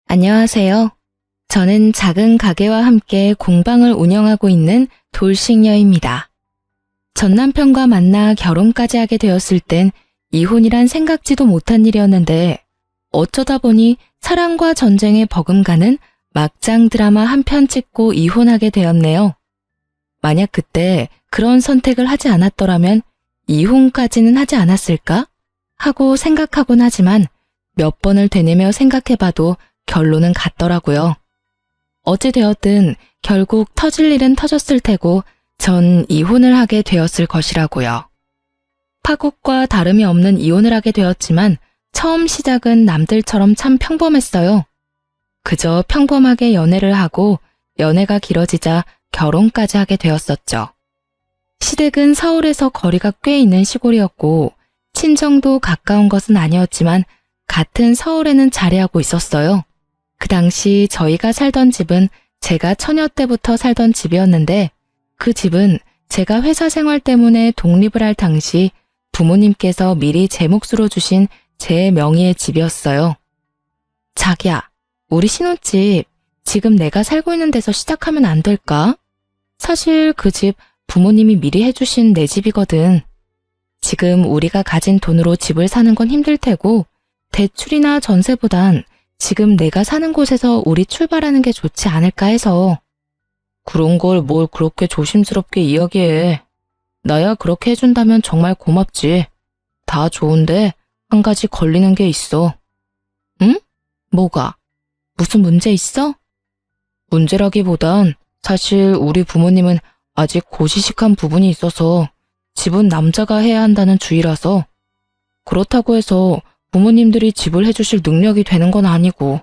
안녕하세요. 저는 작은 가게와 함께 공방을 운영하고 있는 돌싱녀입니다. 전 남편과 만나 결혼까지 하게 되었을 땐 이혼이란 생각지도 못한 일이었는데 어쩌다 보니 사랑과 전쟁에 버금가는 막장 드라마 한 편 찍고 이혼하게 되었네요. 만약 그때 그런 선택을 하지 않았더라면 이혼까지는 하지 않았을까? 하고 생각하곤 하지만 몇 번을 되뇌며 생각해봐도 결론은 같더라고요. 어찌되었든 결국 터질 일은 터졌을 테고 전 이혼을 하게 되었을 것이라고요. 파국과 다름이 없는 이혼을 하게 되었지만 처음 시작은 남들처럼 참 평범했어요. 그저 평범하게 연애를 하고 연애가 길어지자 결혼까지 하게 되었었죠. 시댁은 서울에서 거리가 꽤 있는 시골이었고 친정도 가까운 것은 아니었지만 같은 서울에는 자리하고 있었어요. 그 당시 저희가 살던 집은 제가 처녀 때부터 살던 집이었는데 그 집은 제가 회사 생활 때문에 독립을 할 당시 부모님께서 미리 제 몫으로 주신 제 명의의 집이었어요. 자기야, 우리 신혼집 지금 내가 살고 있는 데서 시작하면 안 될까? 사실 그 집 부모님이 미리 해주신 내 집이거든. 지금 우리가 가진 돈으로 집을 사는 건 힘들 테고 대출이나 전세보단 지금 내가 사는 곳에서 우리 출발하는 게 좋지 않을까 해서. 그런 걸 뭘 그렇게 조심스럽게 이야기해. 나야 그렇게 해준다면 정말 고맙지. 다 좋은데 한 가지 걸리는 게 있어. 응? 뭐가? 무슨 문제 있어? 문제라기보단 사실 우리 부모님은 아직 고시식한 부분이 있어서 집은 남자가 해야 한다는 주의라서. 그렇다고 해서 부모님들이 집을 해주실 능력이 되는 건 아니고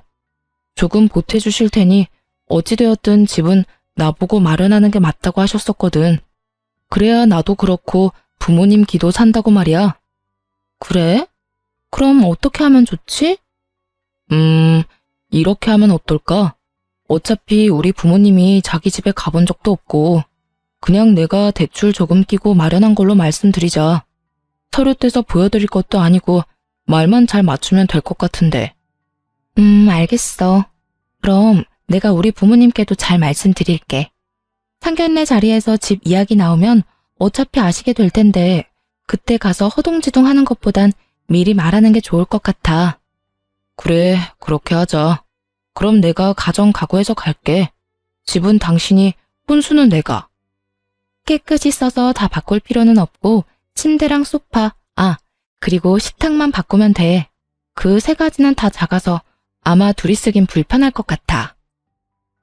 조금 보태주실 테니 어찌되었든 집은 나보고 마련하는 게 맞다고 하셨었거든. 그래야 나도 그렇고 부모님 기도 산다고 말이야. 그래? 그럼 어떻게 하면 좋지? 이렇게 하면 어떨까? 어차피 우리 부모님이 자기 집에 가본 적도 없고 그냥 내가 대출 조금 끼고 마련한 걸로 말씀드리자. 서류 떼서 보여드릴 것도 아니고 말만 잘 맞추면 될 것 같은데. 알겠어. 그럼 내가 우리 부모님께도 잘 말씀드릴게. 상견례 자리에서 집 이야기 나오면 어차피 아시게 될 텐데 그때 가서 허둥지둥 하는 것보단 미리 말하는 게 좋을 것 같아. 그래, 그렇게 하자. 그럼 내가 가정 각오해서 갈게. 집은 당신이, 혼수는 내가. 깨끗이 써서 다 바꿀 필요는 없고 침대랑 소파, 그리고 식탁만 바꾸면 돼. 그 세 가지는 다 작아서 아마 둘이 쓰긴 불편할 것 같아.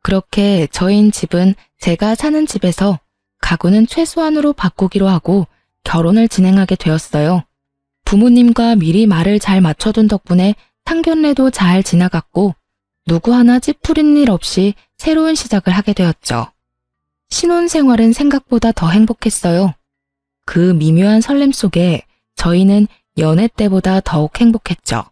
그렇게 저희인 집은 제가 사는 집에서 가구는 최소한으로 바꾸기로 하고 결혼을 진행하게 되었어요. 부모님과 미리 말을 잘 맞춰둔 덕분에 상견례도 잘 지나갔고 누구 하나 찌푸린 일 없이 새로운 시작을 하게 되었죠. 신혼생활은 생각보다 더 행복했어요. 그 미묘한 설렘 속에 저희는 연애 때보다 더욱 행복했죠.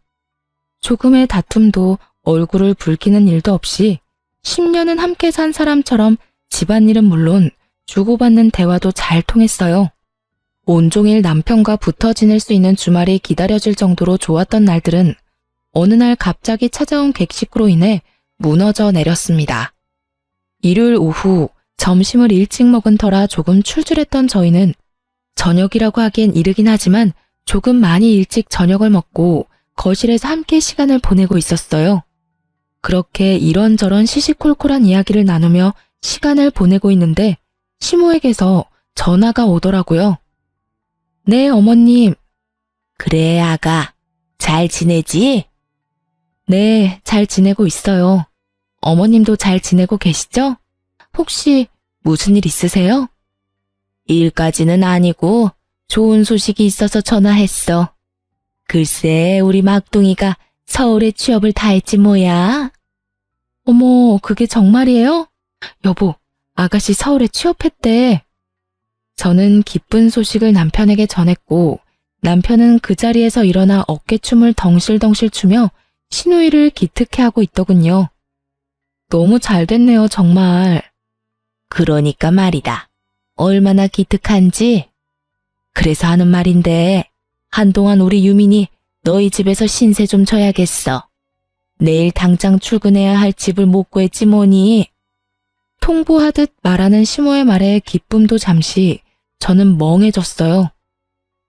조금의 다툼도 얼굴을 붉히는 일도 없이 10년은 함께 산 사람처럼 집안일은 물론 주고받는 대화도 잘 통했어요. 온종일 남편과 붙어 지낼 수 있는 주말이 기다려질 정도로 좋았던 날들은 어느 날 갑자기 찾아온 객식으로 인해 무너져 내렸습니다. 일요일 오후 점심을 일찍 먹은 터라 조금 출출했던 저희는 저녁이라고 하기엔 이르긴 하지만 조금 많이 일찍 저녁을 먹고 거실에서 함께 시간을 보내고 있었어요. 그렇게 이런저런 시시콜콜한 이야기를 나누며 시간을 보내고 있는데 시모에게서 전화가 오더라고요. 네, 어머님. 그래, 아가. 잘 지내지? 네, 잘 지내고 있어요. 어머님도 잘 지내고 계시죠? 혹시 무슨 일 있으세요? 일까지는 아니고 좋은 소식이 있어서 전화했어. 글쎄, 우리 막둥이가 서울에 취업을 다 했지 뭐야. 어머, 그게 정말이에요? 여보, 아가씨 서울에 취업했대. 저는 기쁜 소식을 남편에게 전했고 남편은 그 자리에서 일어나 어깨춤을 덩실덩실 추며 시누이를 기특해하고 있더군요. 너무 잘 됐네요, 정말. 그러니까 말이다. 얼마나 기특한지. 그래서 하는 말인데 한동안 우리 유민이 너희 집에서 신세 좀 져야겠어. 내일 당장 출근해야 할 집을 못 구했지 뭐니. 통보하듯 말하는 시모의 말에 기쁨도 잠시 저는 멍해졌어요.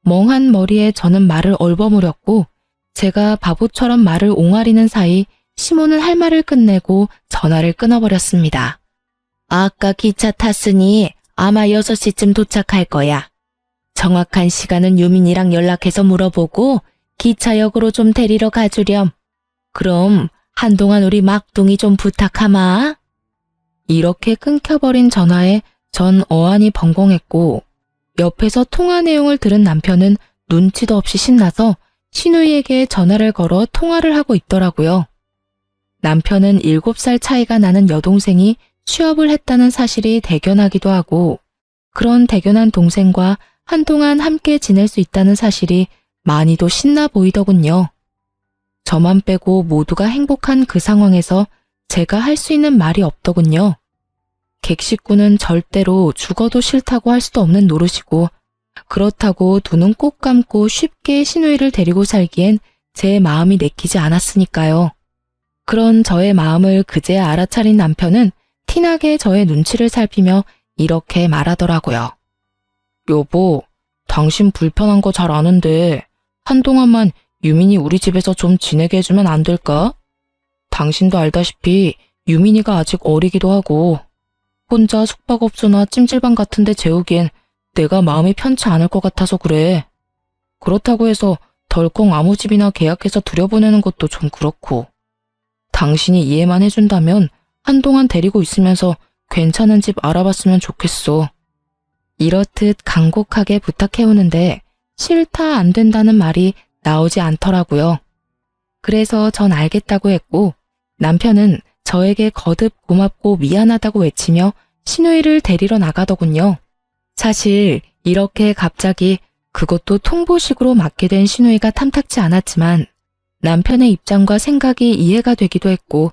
멍한 머리에 저는 말을 얼버무렸고 제가 바보처럼 말을 옹알이는 사이 시모는 할 말을 끝내고 전화를 끊어버렸습니다. 아까 기차 탔으니 아마 6시쯤 도착할 거야. 정확한 시간은 유민이랑 연락해서 물어보고 기차역으로 좀 데리러 가주렴. 그럼 한동안 우리 막둥이 좀 부탁하마. 이렇게 끊겨버린 전화에 전 어안이 벙벙했고 옆에서 통화 내용을 들은 남편은 눈치도 없이 신나서 시누이에게 전화를 걸어 통화를 하고 있더라고요. 남편은 7살 차이가 나는 여동생이 취업을 했다는 사실이 대견하기도 하고 그런 대견한 동생과 한동안 함께 지낼 수 있다는 사실이 많이도 신나 보이더군요. 저만 빼고 모두가 행복한 그 상황에서 제가 할 수 있는 말이 없더군요. 객식구는 절대로 죽어도 싫다고 할 수도 없는 노릇이고 그렇다고 두 눈 꼭 감고 쉽게 시누이를 데리고 살기엔 제 마음이 내키지 않았으니까요. 그런 저의 마음을 그제야 알아차린 남편은 티나게 저의 눈치를 살피며 이렇게 말하더라고요. 여보, 당신 불편한 거 잘 아는데 한동안만 유민이 우리 집에서 좀 지내게 해주면 안 될까? 당신도 알다시피 유민이가 아직 어리기도 하고 혼자 숙박업소나 찜질방 같은 데 재우기엔 내가 마음이 편치 않을 것 같아서 그래. 그렇다고 해서 덜컥 아무 집이나 계약해서 들여보내는 것도 좀 그렇고. 당신이 이해만 해준다면 한동안 데리고 있으면서 괜찮은 집 알아봤으면 좋겠어. 이렇듯 간곡하게 부탁해오는데 싫다 안 된다는 말이 나오지 않더라고요. 그래서 전 알겠다고 했고 남편은 저에게 거듭 고맙고 미안하다고 외치며 시누이를 데리러 나가더군요. 사실 이렇게 갑자기 그것도 통보식으로 맡게 된 시누이가 탐탁지 않았지만 남편의 입장과 생각이 이해가 되기도 했고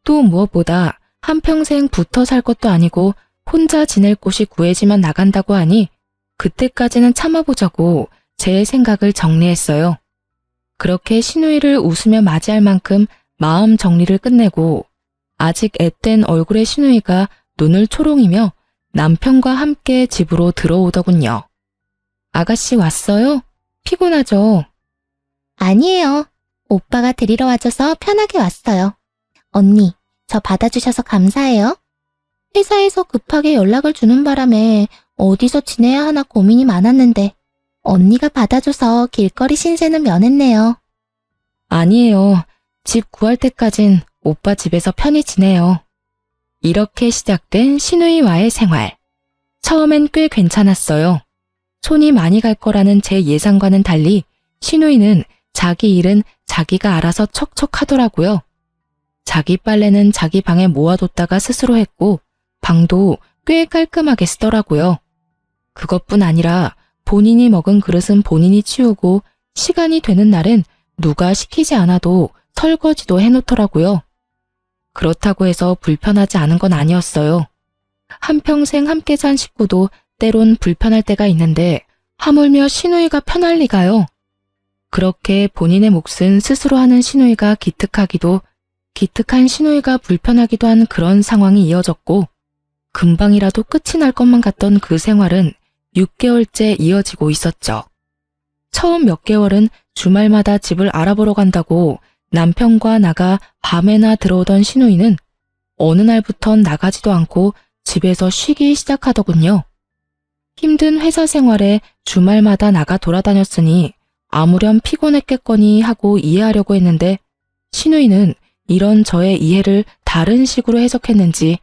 또 무엇보다 한평생 붙어 살 것도 아니고 혼자 지낼 곳이 구해지면 나간다고 하니 그때까지는 참아보자고 제 생각을 정리했어요. 그렇게 시누이를 웃으며 맞이할 만큼 마음 정리를 끝내고 아직 앳된 얼굴의 시누이가 눈을 초롱이며 남편과 함께 집으로 들어오더군요. 아가씨 왔어요? 피곤하죠? 아니에요. 오빠가 데리러 와줘서 편하게 왔어요. 언니, 저 받아주셔서 감사해요. 회사에서 급하게 연락을 주는 바람에 어디서 지내야 하나 고민이 많았는데 언니가 받아줘서 길거리 신세는 면했네요. 아니에요. 집 구할 때까진 오빠 집에서 편히 지내요. 이렇게 시작된 시누이와의 생활. 처음엔 꽤 괜찮았어요. 손이 많이 갈 거라는 제 예상과는 달리 시누이는 자기 일은 자기가 알아서 척척 하더라고요. 자기 빨래는 자기 방에 모아뒀다가 스스로 했고 방도 꽤 깔끔하게 쓰더라고요. 그것뿐 아니라 본인이 먹은 그릇은 본인이 치우고 시간이 되는 날엔 누가 시키지 않아도 설거지도 해놓더라고요. 그렇다고 해서 불편하지 않은 건 아니었어요. 한평생 함께 산 식구도 때론 불편할 때가 있는데 하물며 시누이가 편할 리가요. 그렇게 본인의 몫은 스스로 하는 시누이가 기특하기도 기특한 시누이가 불편하기도 한 그런 상황이 이어졌고 금방이라도 끝이 날 것만 같던 그 생활은 6개월째 이어지고 있었죠. 처음 몇 개월은 주말마다 집을 알아보러 간다고 남편과 나가 밤에나 들어오던 시누이는 어느 날부턴 나가지도 않고 집에서 쉬기 시작하더군요. 힘든 회사 생활에 주말마다 나가 돌아다녔으니 아무렴 피곤했겠거니 하고 이해하려고 했는데 시누이는 이런 저의 이해를 다른 식으로 해석했는지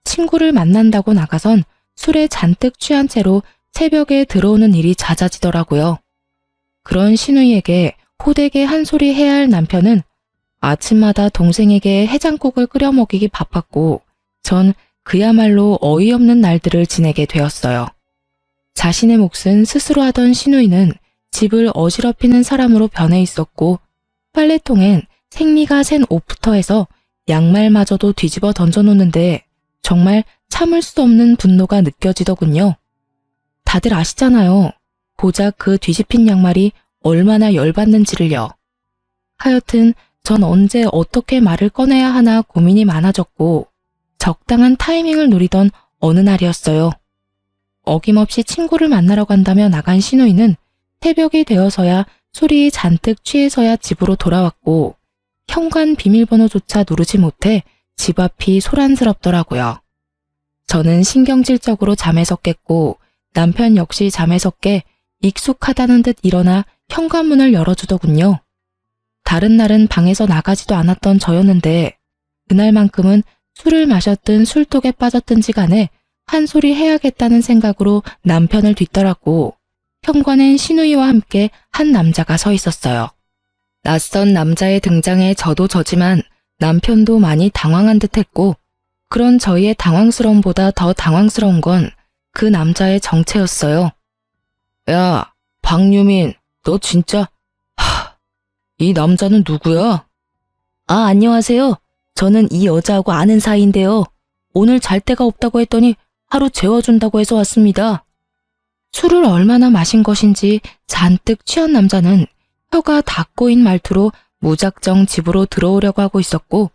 친구를 만난다고 나가선 술에 잔뜩 취한 채로 새벽에 들어오는 일이 잦아지더라고요. 그런 시누이에게 호되게 한 소리 해야 할 남편은 아침마다 동생에게 해장국을 끓여 먹이기 바빴고 전 그야말로 어이없는 날들을 지내게 되었어요. 자신의 몫은 스스로 하던 시누이는 집을 어지럽히는 사람으로 변해 있었고 빨래통엔 생리가 샌 옷부터 해서 양말마저도 뒤집어 던져놓는데 정말 참을 수 없는 분노가 느껴지더군요. 다들 아시잖아요. 고작 그 뒤집힌 양말이 얼마나 열받는지를요. 하여튼 전 언제 어떻게 말을 꺼내야 하나 고민이 많아졌고 적당한 타이밍을 노리던 어느 날이었어요. 어김없이 친구를 만나러 간다며 나간 신우이는 새벽이 되어서야 술이 잔뜩 취해서야 집으로 돌아왔고 현관 비밀번호조차 누르지 못해 집 앞이 소란스럽더라고요. 저는 신경질적으로 잠에서 깼고 남편 역시 잠에서 깨 익숙하다는 듯 일어나 현관문을 열어주더군요. 다른 날은 방에서 나가지도 않았던 저였는데 그날만큼은 술을 마셨든 술독에 빠졌든지 간에 한 소리 해야겠다는 생각으로 남편을 뒤따랐고 현관엔 신우이와 함께 한 남자가 서 있었어요. 낯선 남자의 등장에 저도 저지만 남편도 많이 당황한 듯했고 그런 저희의 당황스러움보다 더 당황스러운 건 그 남자의 정체였어요. 야, 박유민, 너 진짜... 이 남자는 누구야? 아, 안녕하세요. 저는 이 여자하고 아는 사이인데요. 오늘 잘 데가 없다고 했더니 하루 재워준다고 해서 왔습니다. 술을 얼마나 마신 것인지 잔뜩 취한 남자는 혀가 다 꼬인 말투로 무작정 집으로 들어오려고 하고 있었고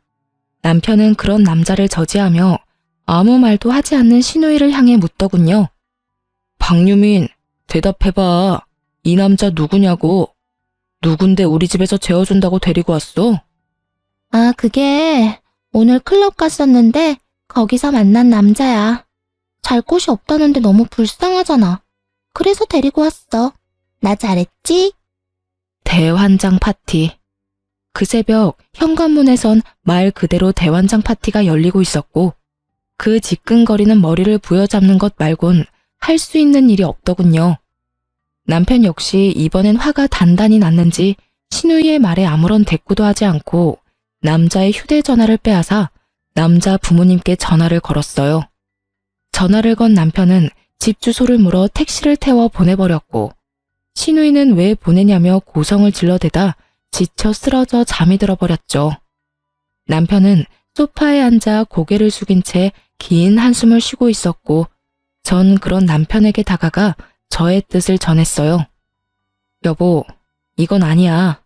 남편은 그런 남자를 저지하며 아무 말도 하지 않는 신우이를 향해 묻더군요. 박유민, 대답해봐. 이 남자 누구냐고. 누군데 우리 집에서 재워준다고 데리고 왔어? 아, 그게 오늘 클럽 갔었는데 거기서 만난 남자야. 잘 곳이 없다는데 너무 불쌍하잖아. 그래서 데리고 왔어. 나 잘했지? 대환장 파티. 그 새벽 현관문에선 말 그대로 대환장 파티가 열리고 있었고 그 지끈거리는 머리를 부여잡는 것 말곤 할 수 있는 일이 없더군요. 남편 역시 이번엔 화가 단단히 났는지 신우이의 말에 아무런 대꾸도 하지 않고 남자의 휴대전화를 빼앗아 남자 부모님께 전화를 걸었어요. 전화를 건 남편은 집 주소를 물어 택시를 태워 보내버렸고 신우이는 왜 보내냐며 고성을 질러대다 지쳐 쓰러져 잠이 들어버렸죠. 남편은 소파에 앉아 고개를 숙인 채 긴 한숨을 쉬고 있었고 전 그런 남편에게 다가가 저의 뜻을 전했어요. 여보, 이건 아니야.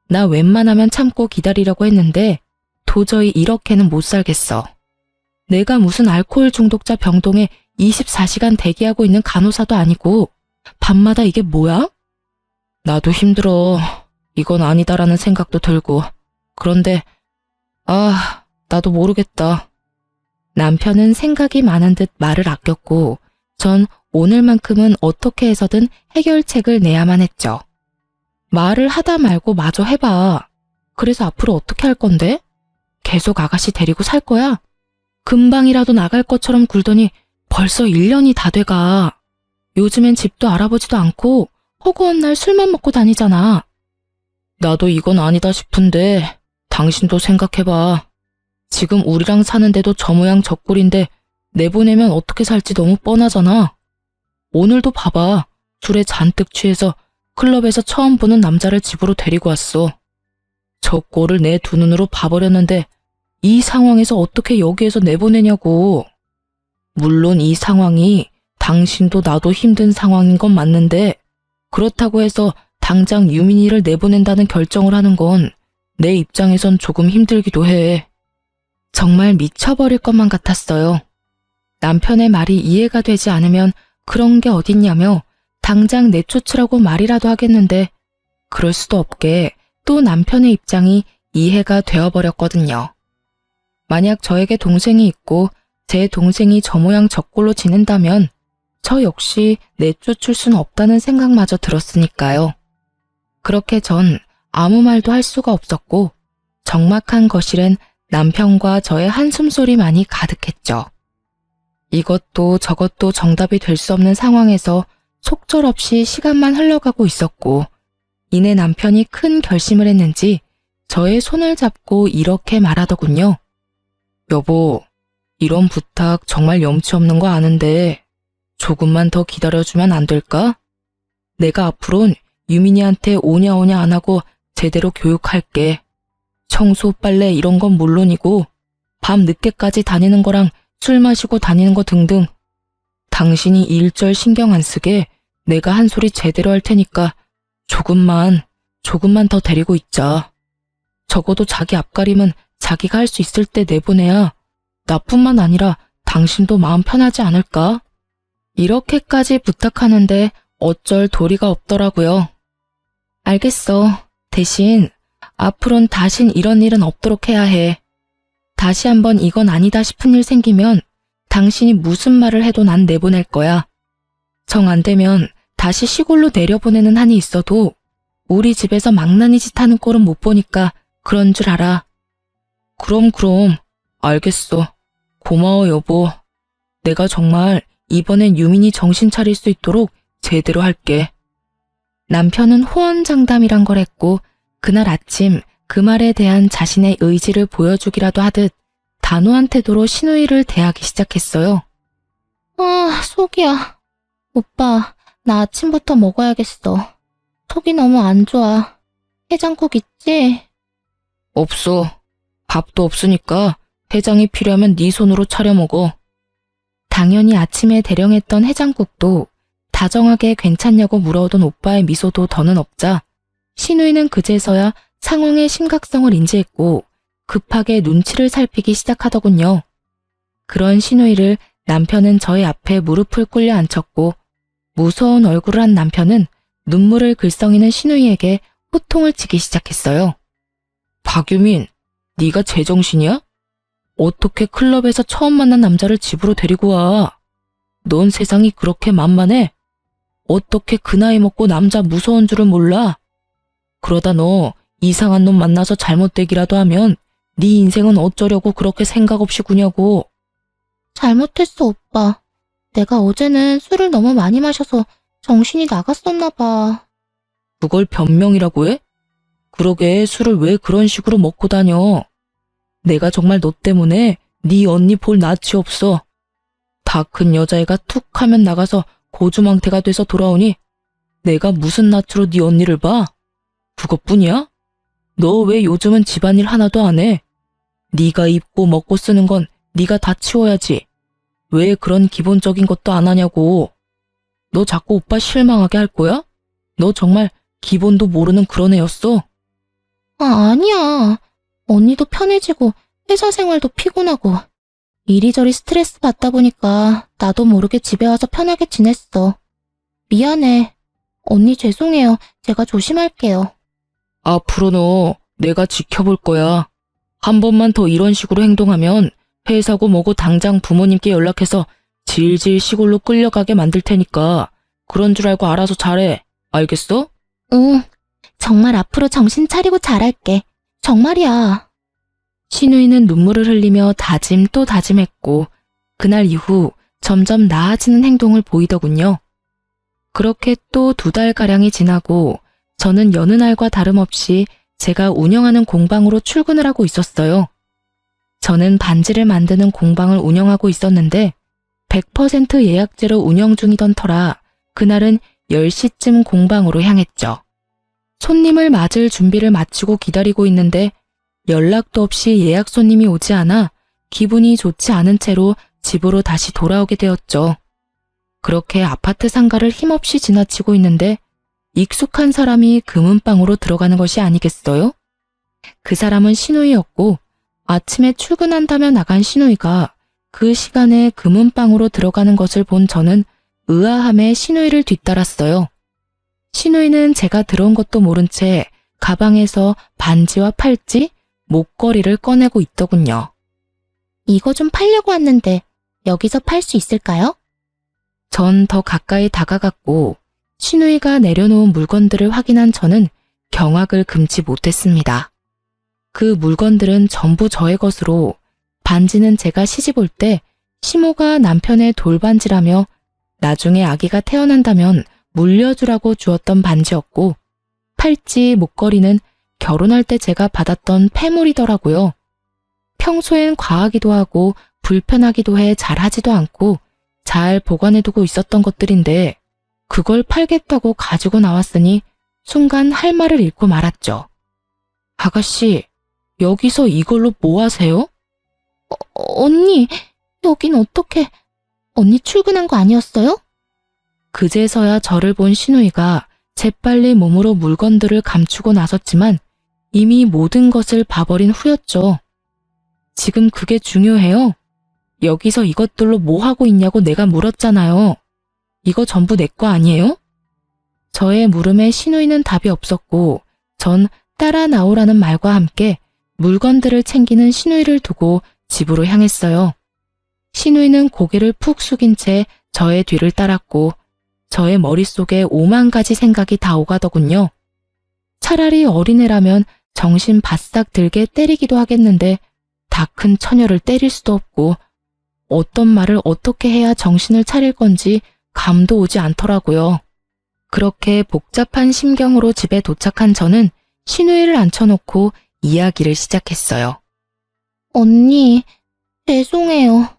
나 웬만하면 참고 기다리려고 했는데 도저히 이렇게는 못 살겠어. 내가 무슨 알코올 중독자 병동에 24시간 대기하고 있는 간호사도 아니고 밤마다 이게 뭐야? 나도 힘들어. 이건 아니다라는 생각도 들고. 그런데 나도 모르겠다. 남편은 생각이 많은 듯 말을 아꼈고 전 오늘만큼은 어떻게 해서든 해결책을 내야만 했죠. 말을 하다 말고 마저 해봐. 그래서 앞으로 어떻게 할 건데? 계속 아가씨 데리고 살 거야? 금방이라도 나갈 것처럼 굴더니 벌써 1년이 다 돼가. 요즘엔 집도 알아보지도 않고 허구한 날 술만 먹고 다니잖아. 나도 이건 아니다 싶은데 당신도 생각해봐. 지금 우리랑 사는데도 저 모양 저 꼴인데 내보내면 어떻게 살지 너무 뻔하잖아. 오늘도 봐봐. 술에 잔뜩 취해서 클럽에서 처음 보는 남자를 집으로 데리고 왔어. 저 꼴을 내 두 눈으로 봐버렸는데 이 상황에서 어떻게 여기에서 내보내냐고. 물론 이 상황이 당신도 나도 힘든 상황인 건 맞는데 그렇다고 해서 당장 유민이를 내보낸다는 결정을 하는 건 내 입장에선 조금 힘들기도 해. 정말 미쳐버릴 것만 같았어요. 남편의 말이 이해가 되지 않으면 그런 게 어딨냐며 당장 내쫓으라고 말이라도 하겠는데 그럴 수도 없게 또 남편의 입장이 이해가 되어버렸거든요. 만약 저에게 동생이 있고 제 동생이 저 모양 저 꼴로 지낸다면 저 역시 내쫓을 순 없다는 생각마저 들었으니까요. 그렇게 전 아무 말도 할 수가 없었고 적막한 거실엔 남편과 저의 한숨소리만이 가득했죠. 이것도 저것도 정답이 될 수 없는 상황에서 속절없이 시간만 흘러가고 있었고 이내 남편이 큰 결심을 했는지 저의 손을 잡고 이렇게 말하더군요. 여보, 이런 부탁 정말 염치 없는 거 아는데 조금만 더 기다려주면 안 될까? 내가 앞으론 유민이한테 오냐 오냐 안 하고 제대로 교육할게. 청소, 빨래 이런 건 물론이고 밤 늦게까지 다니는 거랑 술 마시고 다니는 거 등등. 당신이 일절 신경 안 쓰게 내가 한 소리 제대로 할 테니까 조금만 더 데리고 있자. 적어도 자기 앞가림은 자기가 할 수 있을 때 내보내야 나뿐만 아니라 당신도 마음 편하지 않을까? 이렇게까지 부탁하는데 어쩔 도리가 없더라고요. 알겠어. 대신 앞으론 다신 이런 일은 없도록 해야 해. 다시 한번 이건 아니다 싶은 일 생기면 당신이 무슨 말을 해도 난 내보낼 거야. 정 안 되면 다시 시골로 내려보내는 한이 있어도 우리 집에서 망나니 짓 하는 꼴은 못 보니까 그런 줄 알아. 그럼 알겠어. 고마워 여보. 내가 정말 이번엔 유민이 정신 차릴 수 있도록 제대로 할게. 남편은 호언장담이란 걸 했고 그날 아침 그 말에 대한 자신의 의지를 보여주기라도 하듯 단호한 태도로 신우이를 대하기 시작했어요. 아, 속이야. 오빠, 나 아침부터 먹어야겠어. 속이 너무 안 좋아. 해장국 있지? 없어. 밥도 없으니까 해장이 필요하면 네 손으로 차려 먹어. 당연히 아침에 대령했던 해장국도 다정하게 괜찮냐고 물어오던 오빠의 미소도 더는 없자 신우이는 그제서야 상황의 심각성을 인지했고 급하게 눈치를 살피기 시작하더군요. 그런 신우이를 남편은 저의 앞에 무릎을 꿇려 앉혔고 무서운 얼굴을 한 남편은 눈물을 글썽이는 신우이에게 호통을 치기 시작했어요. 박유민, 네가 제정신이야? 어떻게 클럽에서 처음 만난 남자를 집으로 데리고 와? 넌 세상이 그렇게 만만해? 어떻게 그 나이 먹고 남자 무서운 줄을 몰라? 그러다 너 이상한 놈 만나서 잘못되기라도 하면 네 인생은 어쩌려고 그렇게 생각 없이 구냐고. 잘못했어, 오빠. 내가 어제는 술을 너무 많이 마셔서 정신이 나갔었나 봐. 그걸 변명이라고 해? 그러게 술을 왜 그런 식으로 먹고 다녀? 내가 정말 너 때문에 네 언니 볼 낯이 없어. 다 큰 여자애가 툭 하면 나가서 고주망태가 돼서 돌아오니 내가 무슨 낯으로 네 언니를 봐? 그것뿐이야? 너 왜 요즘은 집안일 하나도 안 해? 네가 입고 먹고 쓰는 건 네가 다 치워야지. 왜 그런 기본적인 것도 안 하냐고. 너 자꾸 오빠 실망하게 할 거야? 너 정말 기본도 모르는 그런 애였어. 아, 아니야. 언니도 편해지고 회사 생활도 피곤하고 이리저리 스트레스 받다 보니까 나도 모르게 집에 와서 편하게 지냈어. 미안해. 언니 죄송해요. 제가 조심할게요. 앞으로 너 내가 지켜볼 거야. 한 번만 더 이런 식으로 행동하면 회사고 뭐고 당장 부모님께 연락해서 질질 시골로 끌려가게 만들 테니까 그런 줄 알고 알아서 잘해. 알겠어? 응. 정말 앞으로 정신 차리고 잘할게. 정말이야. 신우이는 눈물을 흘리며 다짐 또 다짐했고 그날 이후 점점 나아지는 행동을 보이더군요. 그렇게 또 2달가량이 지나고 저는 여느 날과 다름없이 제가 운영하는 공방으로 출근을 하고 있었어요. 저는 반지를 만드는 공방을 운영하고 있었는데 100% 예약제로 운영 중이던 터라 그날은 10시쯤 공방으로 향했죠. 손님을 맞을 준비를 마치고 기다리고 있는데 연락도 없이 예약 손님이 오지 않아 기분이 좋지 않은 채로 집으로 다시 돌아오게 되었죠. 그렇게 아파트 상가를 힘없이 지나치고 있는데 익숙한 사람이 금은방으로 들어가는 것이 아니겠어요? 그 사람은 신우이였고 아침에 출근한다며 나간 신우이가 그 시간에 금은방으로 들어가는 것을 본 저는 의아함에 신우이를 뒤따랐어요. 신우이는 제가 들어온 것도 모른 채 가방에서 반지와 팔찌, 목걸이를 꺼내고 있더군요. 이거 좀 팔려고 왔는데 여기서 팔 수 있을까요? 전 더 가까이 다가갔고 신우이가 내려놓은 물건들을 확인한 저는 경악을 금치 못했습니다. 그 물건들은 전부 저의 것으로 반지는 제가 시집 올 때 시모가 남편의 돌반지라며 나중에 아기가 태어난다면 물려주라고 주었던 반지였고 팔찌, 목걸이는 결혼할 때 제가 받았던 폐물이더라고요. 평소엔 과하기도 하고 불편하기도 해 잘하지도 않고 잘 보관해두고 있었던 것들인데 그걸 팔겠다고 가지고 나왔으니 순간 할 말을 잃고 말았죠. 아가씨, 여기서 이걸로 뭐 하세요? 언니, 여긴 어떻게... 언니 출근한 거 아니었어요? 그제서야 저를 본 신우이가 재빨리 몸으로 물건들을 감추고 나섰지만 이미 모든 것을 봐버린 후였죠. 지금 그게 중요해요? 여기서 이것들로 뭐 하고 있냐고 내가 물었잖아요. 이거 전부 내 거 아니에요? 저의 물음에 신우이는 답이 없었고 전 따라 나오라는 말과 함께 물건들을 챙기는 신우이를 두고 집으로 향했어요. 신우이는 고개를 푹 숙인 채 저의 뒤를 따랐고 저의 머릿속에 5만 가지 생각이 다 오가더군요. 차라리 어린애라면 정신 바싹 들게 때리기도 하겠는데 다 큰 처녀를 때릴 수도 없고 어떤 말을 어떻게 해야 정신을 차릴 건지 감도 오지 않더라고요. 그렇게 복잡한 심경으로 집에 도착한 저는 신우이를 앉혀놓고 이야기를 시작했어요. 언니, 죄송해요.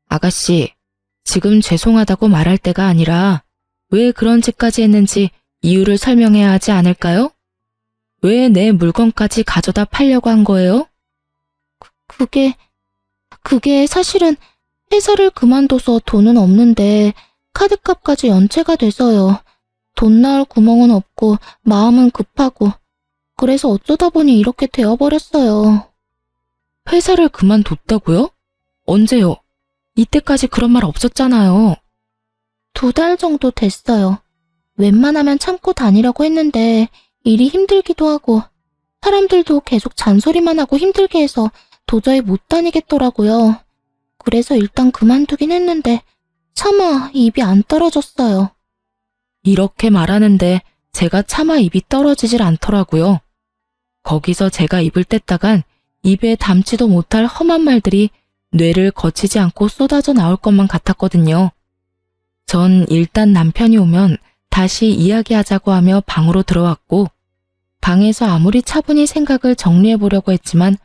아가씨, 지금 죄송하다고 말할 때가 아니라 왜 그런 짓까지 했는지 이유를 설명해야 하지 않을까요? 왜 내 물건까지 가져다 팔려고 한 거예요? 그게 사실은 회사를 그만둬서 돈은 없는데 카드값까지 연체가 돼서요. 돈 나올 구멍은 없고 마음은 급하고 그래서 어쩌다 보니 이렇게 되어버렸어요. 회사를 그만뒀다고요? 언제요? 이때까지 그런 말 없었잖아요. 2달 정도 됐어요. 웬만하면 참고 다니려고 했는데 일이 힘들기도 하고 사람들도 계속 잔소리만 하고 힘들게 해서 도저히 못 다니겠더라고요. 그래서 일단 그만두긴 했는데 차마 입이 안 떨어졌어요. 이렇게 말하는데 제가 차마 입이 떨어지질 않더라고요. 거기서 제가 입을 뗐다간 입에 담지도 못할 험한 말들이 뇌를 거치지 않고 쏟아져 나올 것만 같았거든요. 전 일단 남편이 오면 다시 이야기하자고 하며 방으로 들어왔고 방에서 아무리 차분히 생각을 정리해 보려고 했지만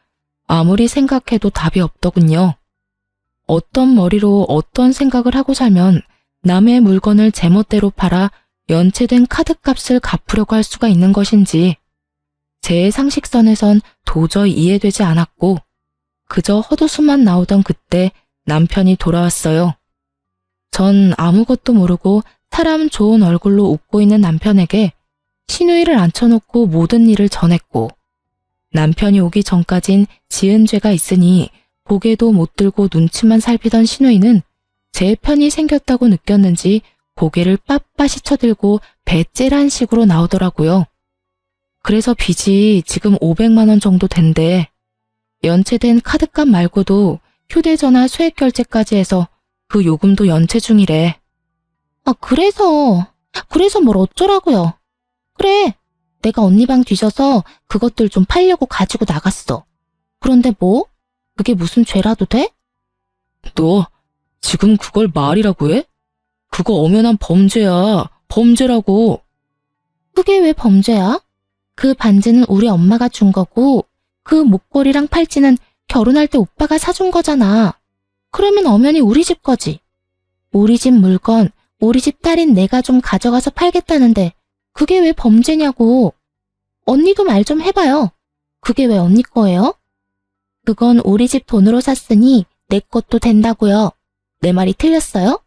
아무리 생각해도 답이 없더군요. 어떤 머리로 어떤 생각을 하고 살면 남의 물건을 제멋대로 팔아 연체된 카드값을 갚으려고 할 수가 있는 것인지 제 상식선에선 도저히 이해되지 않았고 그저 헛웃음만 나오던 그때 남편이 돌아왔어요. 전 아무것도 모르고 사람 좋은 얼굴로 웃고 있는 남편에게 신우이를 앉혀놓고 모든 일을 전했고 남편이 오기 전까진 지은 죄가 있으니 고개도 못 들고 눈치만 살피던 신우이는 제 편이 생겼다고 느꼈는지 고개를 빳빳이 쳐들고 배째란 식으로 나오더라고요. 그래서 빚이 지금 500만 원 정도 된대. 연체된 카드값 말고도 휴대전화 수액결제까지 해서 그 요금도 연체 중이래. 그래서 뭘 어쩌라고요. 그래, 내가 언니 방 뒤져서 그것들 좀 팔려고 가지고 나갔어. 그런데 뭐? 그게 무슨 죄라도 돼? 너 지금 그걸 말이라고 해? 그거 엄연한 범죄야. 범죄라고. 그게 왜 범죄야? 그 반지는 우리 엄마가 준 거고 그 목걸이랑 팔찌는 결혼할 때 오빠가 사준 거잖아. 그러면 엄연히 우리 집 거지. 우리 집 물건, 우리 집 딸인 내가 좀 가져가서 팔겠다는데 그게 왜 범죄냐고. 언니도 말 좀 해봐요. 그게 왜 언니 거예요? 그건 우리 집 돈으로 샀으니 내 것도 된다고요. 내 말이 틀렸어요?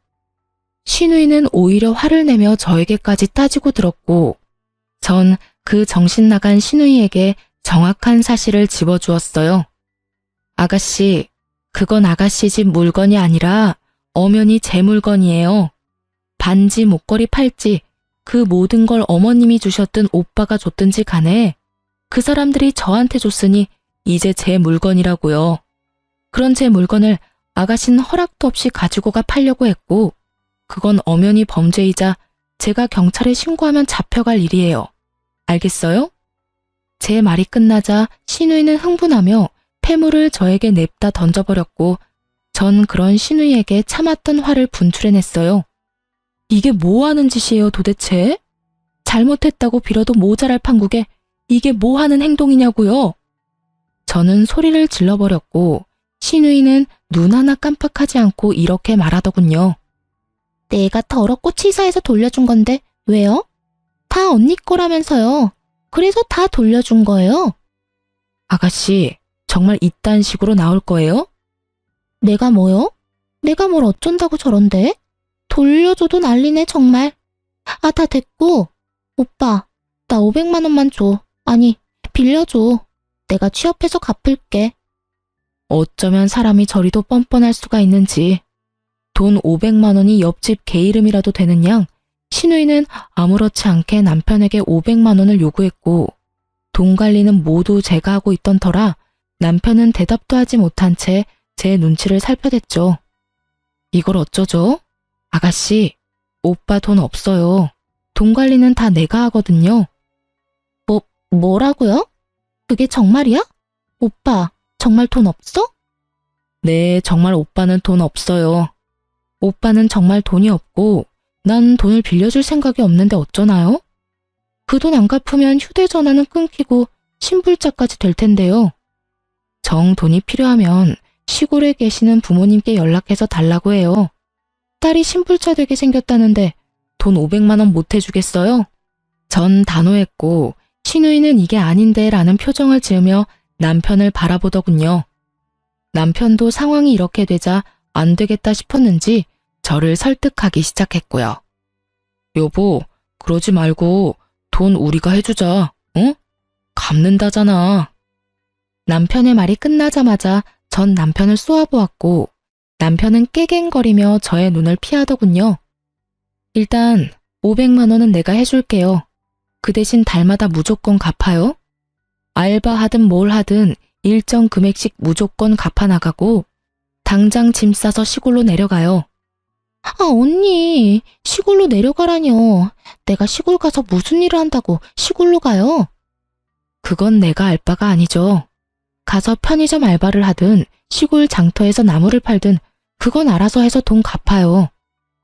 신우이는 오히려 화를 내며 저에게까지 따지고 들었고 전 그 정신 나간 신우이에게 정확한 사실을 집어주었어요. 아가씨, 그건 아가씨 집 물건이 아니라 엄연히 제 물건이에요. 반지, 목걸이, 팔찌, 그 모든 걸 어머님이 주셨든 오빠가 줬든지 간에 그 사람들이 저한테 줬으니 이제 제 물건이라고요. 그런 제 물건을 아가씨는 허락도 없이 가지고 가 팔려고 했고 그건 엄연히 범죄이자 제가 경찰에 신고하면 잡혀갈 일이에요. 알겠어요? 제 말이 끝나자 신우이는 흥분하며 폐물을 저에게 냅다 던져버렸고 전 그런 신우이에게 참았던 화를 분출해냈어요. 이게 뭐 하는 짓이에요 도대체? 잘못했다고 빌어도 모자랄 판국에 이게 뭐 하는 행동이냐고요? 저는 소리를 질러버렸고 신우이는 눈 하나 깜빡하지 않고 이렇게 말하더군요. 내가 더럽고 치사해서 돌려준 건데 왜요? 다 언니 거라면서요. 그래서 다 돌려준 거예요. 아가씨, 정말 이딴 식으로 나올 거예요? 내가 뭐요? 내가 뭘 어쩐다고 저런데? 돌려줘도 난리네 정말. 다 됐고. 오빠, 나 500만 원만 줘. 아니, 빌려줘. 내가 취업해서 갚을게. 어쩌면 사람이 저리도 뻔뻔할 수가 있는지. 돈 500만 원이 옆집 개 이름이라도 되는 양, 신우이는 아무렇지 않게 남편에게 500만 원을 요구했고, 돈 관리는 모두 제가 하고 있던 터라 남편은 대답도 하지 못한 채 제 눈치를 살펴댔죠. 이걸 어쩌죠? 아가씨, 오빠 돈 없어요. 돈 관리는 다 내가 하거든요. 뭐라고요? 그게 정말이야? 오빠, 정말 돈 없어? 네, 정말 오빠는 돈 없어요. 오빠는 정말 돈이 없고 난 돈을 빌려줄 생각이 없는데 어쩌나요? 그 돈 안 갚으면 휴대전화는 끊기고 신불자까지 될 텐데요. 정 돈이 필요하면 시골에 계시는 부모님께 연락해서 달라고 해요. 딸이 신불자 되게 생겼다는데 돈 500만 원 못 해주겠어요? 전 단호했고 신우이는 이게 아닌데 라는 표정을 지으며 남편을 바라보더군요. 남편도 상황이 이렇게 되자 안 되겠다 싶었는지 저를 설득하기 시작했고요. 여보, 그러지 말고 돈 우리가 해주자, 응? 갚는다잖아. 남편의 말이 끝나자마자 전 남편을 쏘아보았고 남편은 깨갱거리며 저의 눈을 피하더군요. 일단 500만 원은 내가 해줄게요. 그 대신 달마다 무조건 갚아요. 알바하든 뭘 하든 일정 금액씩 무조건 갚아나가고 당장 짐 싸서 시골로 내려가요. 언니, 시골로 내려가라뇨. 내가 시골 가서 무슨 일을 한다고 시골로 가요? 그건 내가 알 바가 아니죠. 가서 편의점 알바를 하든 시골 장터에서 나무를 팔든 그건 알아서 해서 돈 갚아요.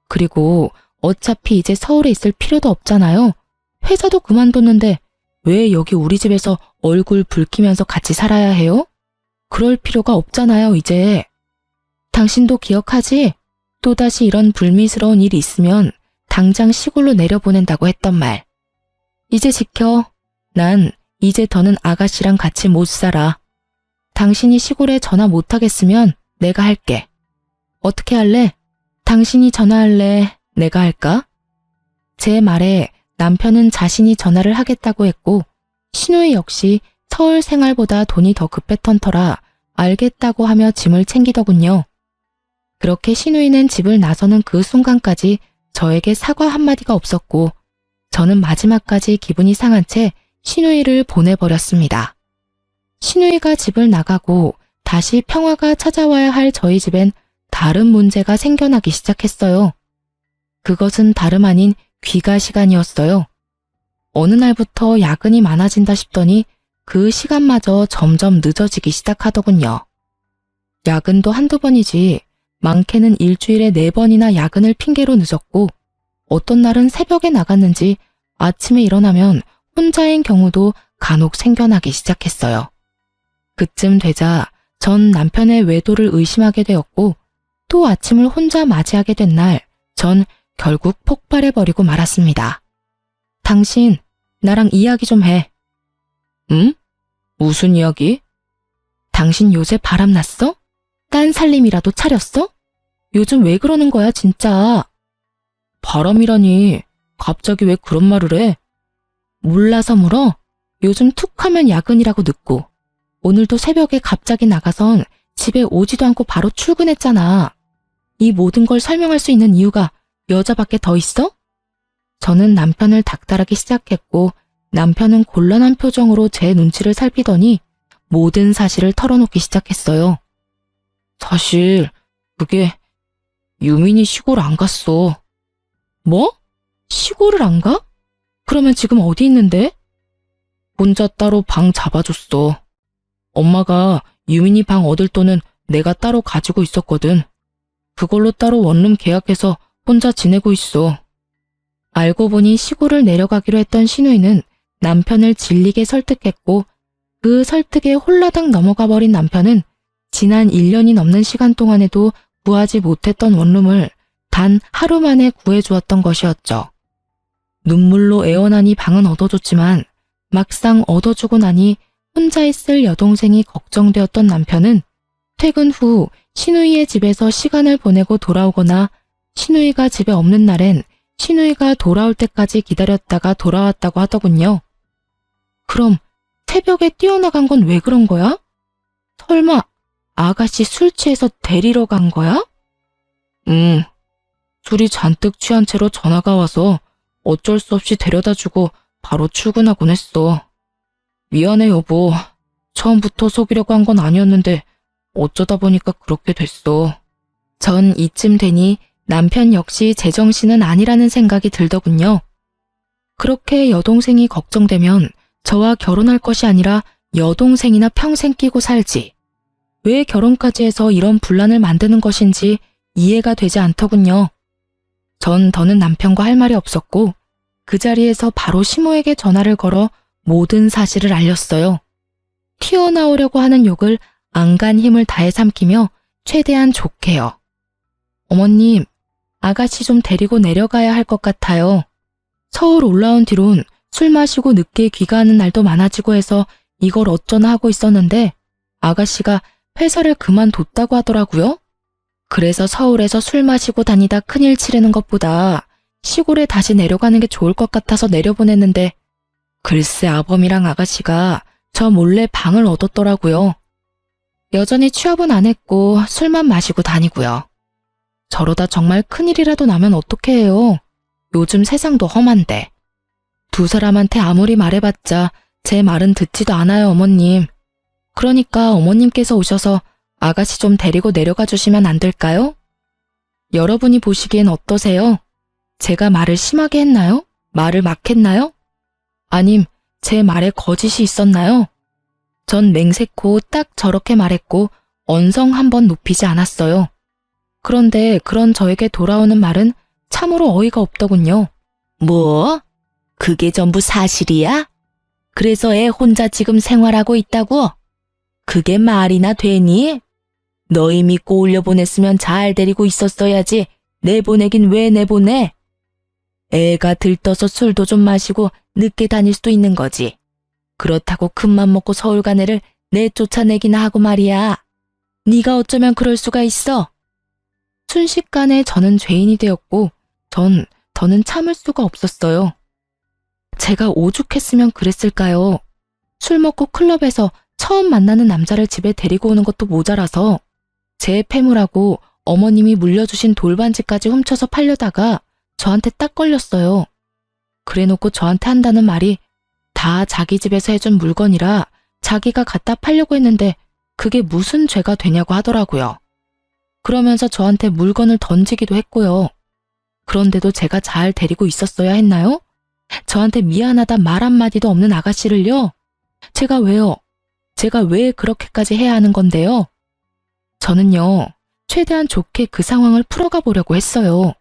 그리고 어차피 이제 서울에 있을 필요도 없잖아요. 회사도 그만뒀는데 왜 여기 우리 집에서 얼굴 붉히면서 같이 살아야 해요? 그럴 필요가 없잖아요, 이제. 당신도 기억하지? 또다시 이런 불미스러운 일이 있으면 당장 시골로 내려보낸다고 했던 말. 이제 지켜. 난 이제 더는 아가씨랑 같이 못 살아. 당신이 시골에 전화 못하겠으면 내가 할게. 어떻게 할래? 당신이 전화할래? 내가 할까? 제 말에 남편은 자신이 전화를 하겠다고 했고 신우이 역시 서울 생활보다 돈이 더 급했던 터라 알겠다고 하며 짐을 챙기더군요. 그렇게 신우이는 집을 나서는 그 순간까지 저에게 사과 한마디가 없었고 저는 마지막까지 기분이 상한 채 신우이를 보내버렸습니다. 신우이가 집을 나가고 다시 평화가 찾아와야 할 저희 집엔 다른 문제가 생겨나기 시작했어요. 그것은 다름 아닌 귀가 시간이었어요. 어느 날부터 야근이 많아진다 싶더니 그 시간마저 점점 늦어지기 시작하더군요. 야근도 한두 번이지 많게는 일주일에 4번이나 야근을 핑계로 늦었고 어떤 날은 새벽에 나갔는지 아침에 일어나면 혼자인 경우도 간혹 생겨나기 시작했어요. 그쯤 되자 전 남편의 외도를 의심하게 되었고 또 아침을 혼자 맞이하게 된 날 전 결국 폭발해버리고 말았습니다. 당신, 나랑 이야기 좀 해. 응? 무슨 이야기? 당신 요새 바람났어? 딴 살림이라도 차렸어? 요즘 왜 그러는 거야, 진짜? 바람이라니, 갑자기 왜 그런 말을 해? 몰라서 물어? 요즘 툭 하면 야근이라고 늦고, 오늘도 새벽에 갑자기 나가선 집에 오지도 않고 바로 출근했잖아. 이 모든 걸 설명할 수 있는 이유가 여자밖에 더 있어? 저는 남편을 닥달하기 시작했고 남편은 곤란한 표정으로 제 눈치를 살피더니 모든 사실을 털어놓기 시작했어요. 사실 그게 유민이 시골 안 갔어. 뭐? 시골을 안 가? 그러면 지금 어디 있는데? 혼자 따로 방 잡아줬어. 엄마가 유민이 방 얻을 돈은 내가 따로 가지고 있었거든. 그걸로 따로 원룸 계약해서 혼자 지내고 있어. 알고 보니 시골을 내려가기로 했던 신우이는 남편을 질리게 설득했고 그 설득에 홀라당 넘어가 버린 남편은 지난 1년이 넘는 시간 동안에도 구하지 못했던 원룸을 단 하루 만에 구해주었던 것이었죠. 눈물로 애원하니 방은 얻어줬지만 막상 얻어주고 나니 혼자 있을 여동생이 걱정되었던 남편은 퇴근 후 신우이의 집에서 시간을 보내고 돌아오거나 신우이가 집에 없는 날엔 신우이가 돌아올 때까지 기다렸다가 돌아왔다고 하더군요. 그럼 새벽에 뛰어나간 건 왜 그런 거야? 설마 아가씨 술 취해서 데리러 간 거야? 술이 잔뜩 취한 채로 전화가 와서 어쩔 수 없이 데려다주고 바로 출근하곤 했어. 미안해 여보. 처음부터 속이려고 한 건 아니었는데 어쩌다 보니까 그렇게 됐어. 전 이쯤 되니 남편 역시 제정신은 아니라는 생각이 들더군요. 그렇게 여동생이 걱정되면 저와 결혼할 것이 아니라 여동생이나 평생 끼고 살지. 왜 결혼까지 해서 이런 분란을 만드는 것인지 이해가 되지 않더군요. 전 더는 남편과 할 말이 없었고 그 자리에서 바로 시모에게 전화를 걸어 모든 사실을 알렸어요. 튀어나오려고 하는 욕을 안간 힘을 다해 삼키며 최대한 좋게요. 어머님, 아가씨 좀 데리고 내려가야 할 것 같아요. 서울 올라온 뒤론 술 마시고 늦게 귀가하는 날도 많아지고 해서 이걸 어쩌나 하고 있었는데 아가씨가 회사를 그만뒀다고 하더라고요. 그래서 서울에서 술 마시고 다니다 큰일 치르는 것보다 시골에 다시 내려가는 게 좋을 것 같아서 내려보냈는데 글쎄 아범이랑 아가씨가 저 몰래 방을 얻었더라고요. 여전히 취업은 안 했고 술만 마시고 다니고요. 저러다 정말 큰일이라도 나면 어떡해 해요. 요즘 세상도 험한데. 두 사람한테 아무리 말해봤자 제 말은 듣지도 않아요, 어머님. 그러니까 어머님께서 오셔서 아가씨 좀 데리고 내려가 주시면 안 될까요? 여러분이 보시기엔 어떠세요? 제가 말을 심하게 했나요? 말을 막 했나요? 아님 제 말에 거짓이 있었나요? 전 맹세코 딱 저렇게 말했고 언성 한번 높이지 않았어요. 그런데 그런 저에게 돌아오는 말은 참으로 어이가 없더군요. 뭐? 그게 전부 사실이야? 그래서 애 혼자 지금 생활하고 있다고? 그게 말이나 되니? 너희 믿고 올려보냈으면 잘 데리고 있었어야지. 내보내긴 왜 내보내? 애가 들떠서 술도 좀 마시고 늦게 다닐 수도 있는 거지. 그렇다고 큰맘 먹고 서울 간 애를 내쫓아내기나 하고 말이야. 네가 어쩌면 그럴 수가 있어. 순식간에 저는 죄인이 되었고 더는 참을 수가 없었어요. 제가 오죽했으면 그랬을까요? 술 먹고 클럽에서 처음 만나는 남자를 집에 데리고 오는 것도 모자라서 제 패물하고 어머님이 물려주신 돌반지까지 훔쳐서 팔려다가 저한테 딱 걸렸어요. 그래놓고 저한테 한다는 말이 다 자기 집에서 해준 물건이라 자기가 갖다 팔려고 했는데 그게 무슨 죄가 되냐고 하더라고요. 그러면서 저한테 물건을 던지기도 했고요. 그런데도 제가 잘 데리고 있었어야 했나요? 저한테 미안하다 말 한마디도 없는 아가씨를요? 제가 왜요? 제가 왜 그렇게까지 해야 하는 건데요? 저는요, 최대한 좋게 그 상황을 풀어가 보려고 했어요.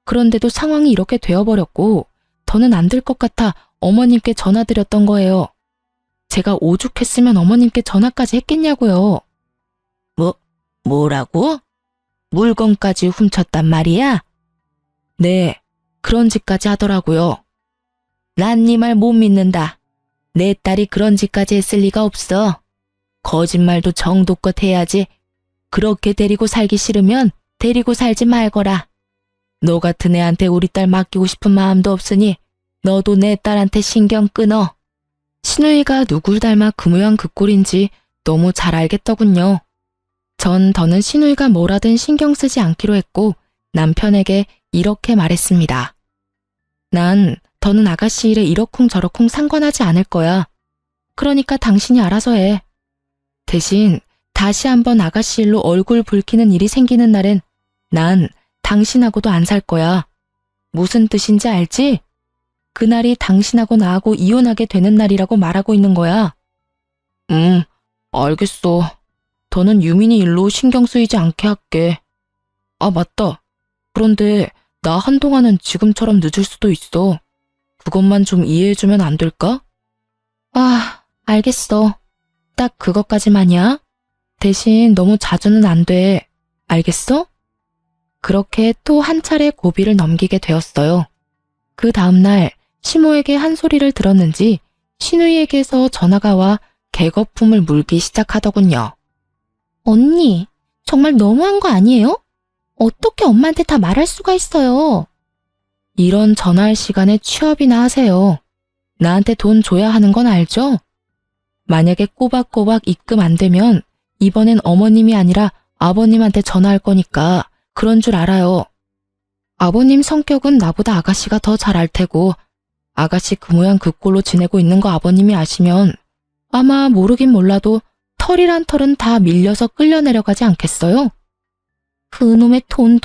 그런데도 상황이 이렇게 되어버렸고 더는 안 될 것 같아 어머님께 전화드렸던 거예요. 제가 오죽했으면 어머님께 전화까지 했겠냐고요. 뭐라고? 물건까지 훔쳤단 말이야? 네, 그런 짓까지 하더라고요. 난 네 말 못 믿는다. 내 딸이 그런 짓까지 했을 리가 없어. 거짓말도 정도껏 해야지. 그렇게 데리고 살기 싫으면 데리고 살지 말거라. 너 같은 애한테 우리 딸 맡기고 싶은 마음도 없으니 너도 내 딸한테 신경 끊어. 신우이가 누굴 닮아 그 모양 그 꼴인지 너무 잘 알겠더군요. 전 더는 신우이가 뭐라든 신경 쓰지 않기로 했고 남편에게 이렇게 말했습니다. 난 더는 아가씨 일에 이러쿵저러쿵 상관하지 않을 거야. 그러니까 당신이 알아서 해. 대신 다시 한번 아가씨 일로 얼굴 붉히는 일이 생기는 날엔 난 당신하고도 안 살 거야. 무슨 뜻인지 알지? 그날이 당신하고 나하고 이혼하게 되는 날이라고 말하고 있는 거야. 알겠어. 더는 유민이 일로 신경 쓰이지 않게 할게. 아, 맞다. 그런데 나 한동안은 지금처럼 늦을 수도 있어. 그것만 좀 이해해주면 안 될까? 아, 알겠어. 딱 그것까지만이야. 대신 너무 자주는 안 돼. 알겠어? 그렇게 또 한 차례 고비를 넘기게 되었어요. 그 다음날 시모에게 한 소리를 들었는지 신우이에게서 전화가 와 개거품을 물기 시작하더군요. 언니, 정말 너무한 거 아니에요? 어떻게 엄마한테 다 말할 수가 있어요? 이런 전화할 시간에 취업이나 하세요. 나한테 돈 줘야 하는 건 알죠? 만약에 꼬박꼬박 입금 안 되면 이번엔 어머님이 아니라 아버님한테 전화할 거니까 그런 줄 알아요. 아버님 성격은 나보다 아가씨가 더 잘 알 테고 아가씨 그 모양 그 꼴로 지내고 있는 거 아버님이 아시면 아마 모르긴 몰라도 털이란 털은 다 밀려서 끌려 내려가지 않겠어요? 그놈의 돈.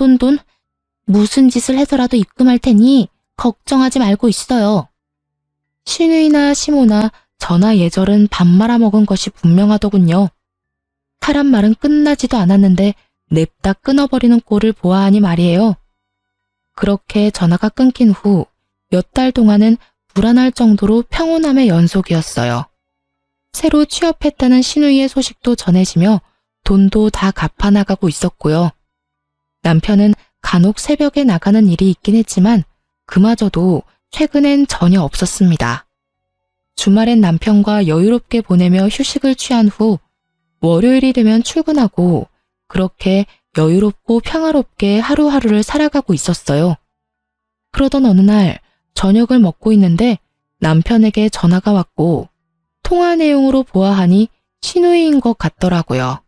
무슨 짓을 해서라도 입금할 테니 걱정하지 말고 있어요. 신우이나 시모나 저나 예절은 밥 말아먹은 것이 분명하더군요. 사람 말은 끝나지도 않았는데 냅다 끊어버리는 꼴을 보아하니 말이에요. 그렇게 전화가 끊긴 후 몇 달 동안은 불안할 정도로 평온함의 연속이었어요. 새로 취업했다는 신우이의 소식도 전해지며 돈도 다 갚아나가고 있었고요. 남편은 간혹 새벽에 나가는 일이 있긴 했지만 그마저도 최근엔 전혀 없었습니다. 주말엔 남편과 여유롭게 보내며 휴식을 취한 후 월요일이 되면 출근하고 그렇게 여유롭고 평화롭게 하루하루를 살아가고 있었어요. 그러던 어느 날 저녁을 먹고 있는데 남편에게 전화가 왔고 통화 내용으로 보아하니 신우이인 것 같더라고요.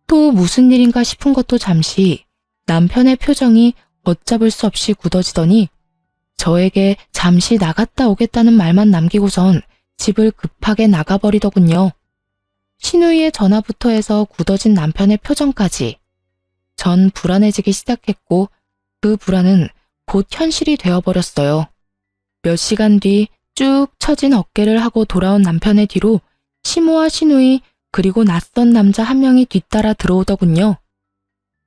또 무슨 일인가 싶은 것도 잠시 남편의 표정이 걷잡을 수 없이 굳어지더니 저에게 잠시 나갔다 오겠다는 말만 남기고선 집을 급하게 나가버리더군요. 신우이의 전화부터 해서 굳어진 남편의 표정까지. 전 불안해지기 시작했고 그 불안은 곧 현실이 되어버렸어요. 몇 시간 뒤 쭉 처진 어깨를 하고 돌아온 남편의 뒤로 시모와 신우이 그리고 낯선 남자 한 명이 뒤따라 들어오더군요.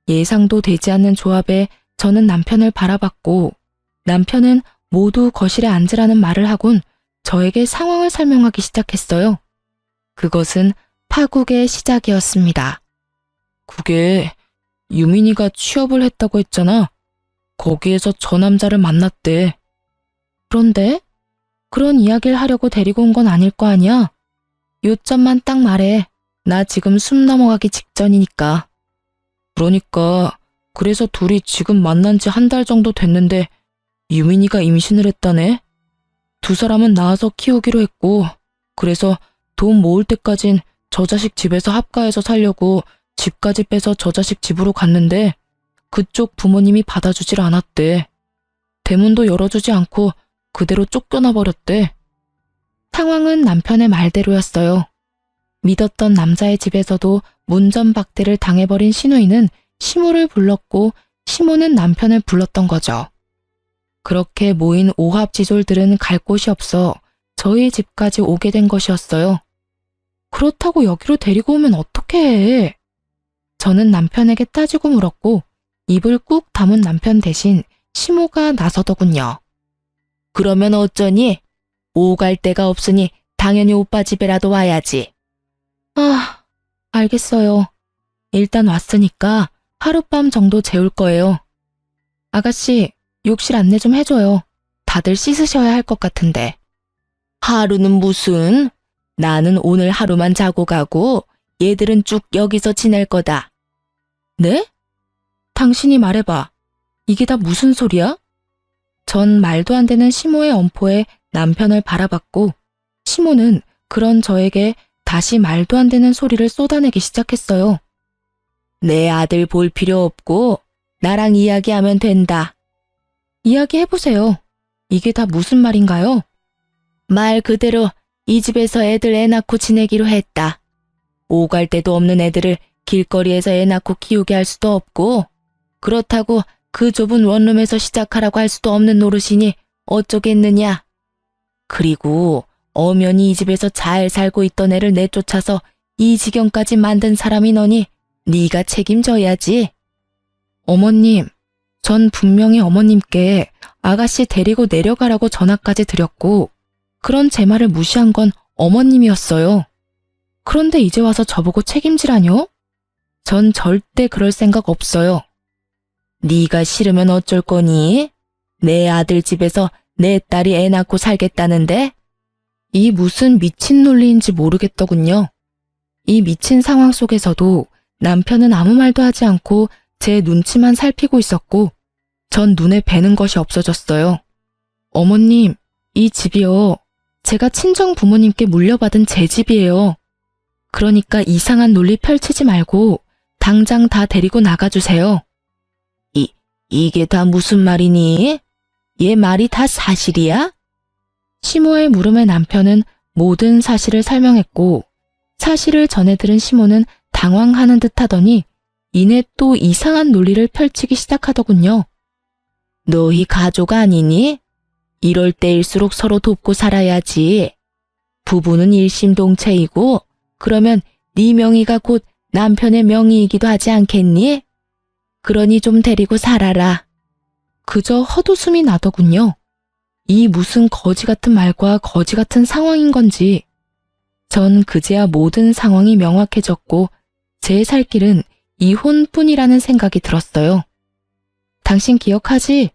예상도 되지 않는 조합에 저는 남편을 바라봤고 남편은 모두 거실에 앉으라는 말을 하곤 저에게 상황을 설명하기 시작했어요. 그것은 파국의 시작이었습니다. 그게 유민이가 취업을 했다고 했잖아. 거기에서 저 남자를 만났대. 그런데 그런 이야기를 하려고 데리고 온 건 아닐 거 아니야? 요점만 딱 말해. 나 지금 숨 넘어가기 직전이니까. 그러니까 그래서 둘이 지금 만난 지 한 달 정도 됐는데 유민이가 임신을 했다네. 두 사람은 낳아서 키우기로 했고 그래서 돈 모을 때까진 저 자식 집에서 합가해서 살려고 집까지 빼서 저 자식 집으로 갔는데 그쪽 부모님이 받아주질 않았대. 대문도 열어주지 않고 그대로 쫓겨나 버렸대. 상황은 남편의 말대로였어요. 믿었던 남자의 집에서도 문전박대를 당해버린 신우이는 시모를 불렀고 시모는 남편을 불렀던 거죠. 그렇게 모인 오합지졸들은 갈 곳이 없어 저희 집까지 오게 된 것이었어요. 그렇다고 여기로 데리고 오면 어떻게 해? 저는 남편에게 따지고 물었고 입을 꾹 다문 남편 대신 시모가 나서더군요. 그러면 어쩌니? 오갈 데가 없으니 당연히 오빠 집에라도 와야지. 알겠어요. 일단 왔으니까 하룻밤 정도 재울 거예요. 아가씨, 욕실 안내 좀 해줘요. 다들 씻으셔야 할 것 같은데. 하루는 무슨? 나는 오늘 하루만 자고 가고 얘들은 쭉 여기서 지낼 거다. 네? 당신이 말해봐. 이게 다 무슨 소리야? 전 말도 안 되는 시모의 엄포에 남편을 바라봤고 시모는 그런 저에게 다시 말도 안 되는 소리를 쏟아내기 시작했어요. 내 아들 볼 필요 없고 나랑 이야기하면 된다. 이야기해보세요. 이게 다 무슨 말인가요? 말 그대로 이 집에서 애들 애 낳고 지내기로 했다. 오갈 데도 없는 애들을 길거리에서 애 낳고 키우게 할 수도 없고 그렇다고 그 좁은 원룸에서 시작하라고 할 수도 없는 노릇이니 어쩌겠느냐. 그리고 엄연히 이 집에서 잘 살고 있던 애를 내쫓아서 이 지경까지 만든 사람이 너니 네가 책임져야지. 어머님, 전 분명히 어머님께 아가씨 데리고 내려가라고 전화까지 드렸고 그런 제 말을 무시한 건 어머님이었어요. 그런데 이제 와서 저보고 책임지라뇨? 전 절대 그럴 생각 없어요. 네가 싫으면 어쩔 거니? 내 아들 집에서 내 딸이 애 낳고 살겠다는데? 이 무슨 미친 논리인지 모르겠더군요. 이 미친 상황 속에서도 남편은 아무 말도 하지 않고 제 눈치만 살피고 있었고 전 눈에 뵈는 것이 없어졌어요. 어머님, 이 집이요. 제가 친정 부모님께 물려받은 제 집이에요. 그러니까 이상한 논리 펼치지 말고 당장 다 데리고 나가주세요. 이게 다 무슨 말이니? 얘 말이 다 사실이야? 시모의 물음에 남편은 모든 사실을 설명했고 사실을 전해 들은 시모는 당황하는 듯 하더니 이내 또 이상한 논리를 펼치기 시작하더군요. 너희 가족 아니니? 이럴 때일수록 서로 돕고 살아야지. 부부는 일심동체이고 그러면 네 명의가 곧 남편의 명의이기도 하지 않겠니? 그러니 좀 데리고 살아라. 그저 헛웃음이 나더군요. 이 무슨 거지 같은 말과 거지 같은 상황인 건지. 전 그제야 모든 상황이 명확해졌고 제 살 길은 이혼뿐이라는 생각이 들었어요. 당신 기억하지?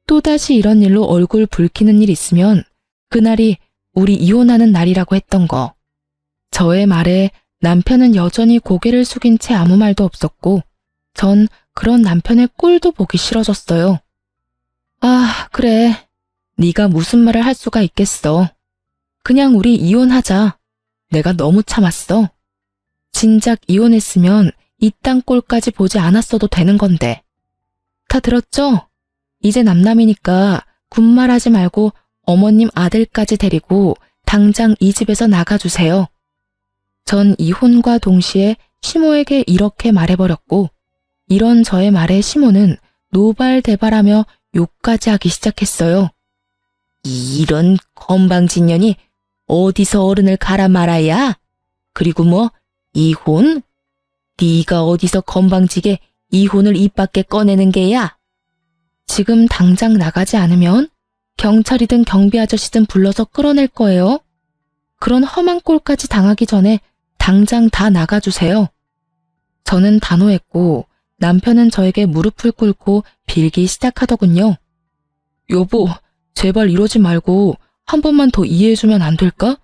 또다시 이런 일로 얼굴 붉히는 일 있으면 그날이 우리 이혼하는 날이라고 했던 거. 저의 말에 남편은 여전히 고개를 숙인 채 아무 말도 없었고 전 그런 남편의 꼴도 보기 싫어졌어요. 아, 그래. 네가 무슨 말을 할 수가 있겠어. 그냥 우리 이혼하자. 내가 너무 참았어. 진작 이혼했으면 이 땅 꼴까지 보지 않았어도 되는 건데. 다 들었죠? 이제 남남이니까 군말하지 말고 어머님 아들까지 데리고 당장 이 집에서 나가주세요. 전 이혼과 동시에 시모에게 이렇게 말해버렸고 이런 저의 말에 시모는 노발대발하며 욕까지 하기 시작했어요. 이런 건방진년이 어디서 어른을 갈아 말아야? 그리고 뭐 이혼? 네가 어디서 건방지게 이혼을 입 밖에 꺼내는 게야? 지금 당장 나가지 않으면 경찰이든 경비 아저씨든 불러서 끌어낼 거예요. 그런 험한 꼴까지 당하기 전에 당장 다 나가주세요. 저는 단호했고 남편은 저에게 무릎을 꿇고 빌기 시작하더군요. 여보, 제발 이러지 말고 한 번만 더 이해해주면 안 될까?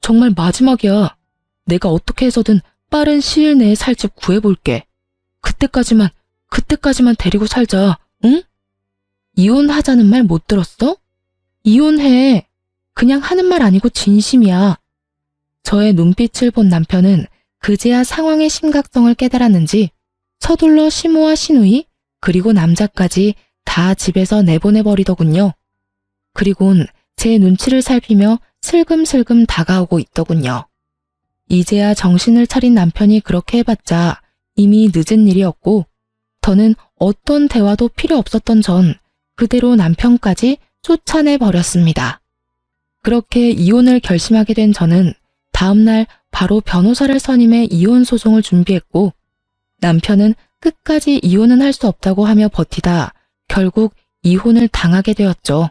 정말 마지막이야. 내가 어떻게 해서든 빠른 시일 내에 살 집 구해볼게. 그때까지만 데리고 살자, 응? 이혼하자는 말 못 들었어? 이혼해. 그냥 하는 말 아니고 진심이야. 저의 눈빛을 본 남편은 그제야 상황의 심각성을 깨달았는지 서둘러 시모와 시누이 그리고 남자까지 다 집에서 내보내버리더군요. 그리곤 제 눈치를 살피며 슬금슬금 다가오고 있더군요. 이제야 정신을 차린 남편이 그렇게 해봤자 이미 늦은 일이었고 더는 어떤 대화도 필요 없었던 전 그대로 남편까지 쫓아내버렸습니다. 그렇게 이혼을 결심하게 된 저는 다음날 바로 변호사를 선임해 이혼 소송을 준비했고 남편은 끝까지 이혼은 할 수 없다고 하며 버티다 결국 이혼을 당하게 되었죠.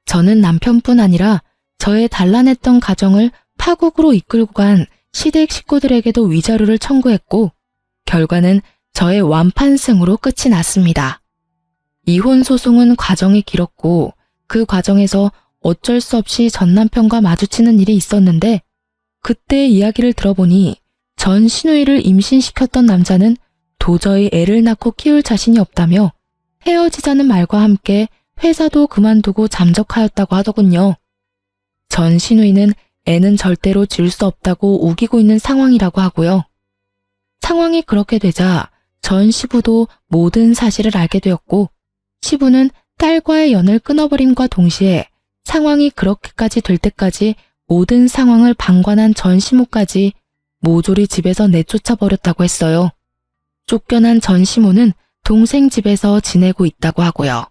저는 남편뿐 아니라 저의 단란했던 가정을 파국으로 이끌고 간 시댁 식구들에게도 위자료를 청구했고 결과는 저의 완판승으로 끝이 났습니다. 이혼 소송은 과정이 길었고 그 과정에서 어쩔 수 없이 전 남편과 마주치는 일이 있었는데 그때 이야기를 들어보니 전 시누이를 임신시켰던 남자는 도저히 애를 낳고 키울 자신이 없다며 헤어지자는 말과 함께 회사도 그만두고 잠적하였다고 하더군요. 전 시누이는 애는 절대로 질 수 없다고 우기고 있는 상황이라고 하고요. 상황이 그렇게 되자 전 시부도 모든 사실을 알게 되었고 시부는 딸과의 연을 끊어버림과 동시에 상황이 그렇게까지 될 때까지 모든 상황을 방관한 전 시모까지 모조리 집에서 내쫓아 버렸다고 했어요. 쫓겨난 전 시모는 동생 집에서 지내고 있다고 하고요.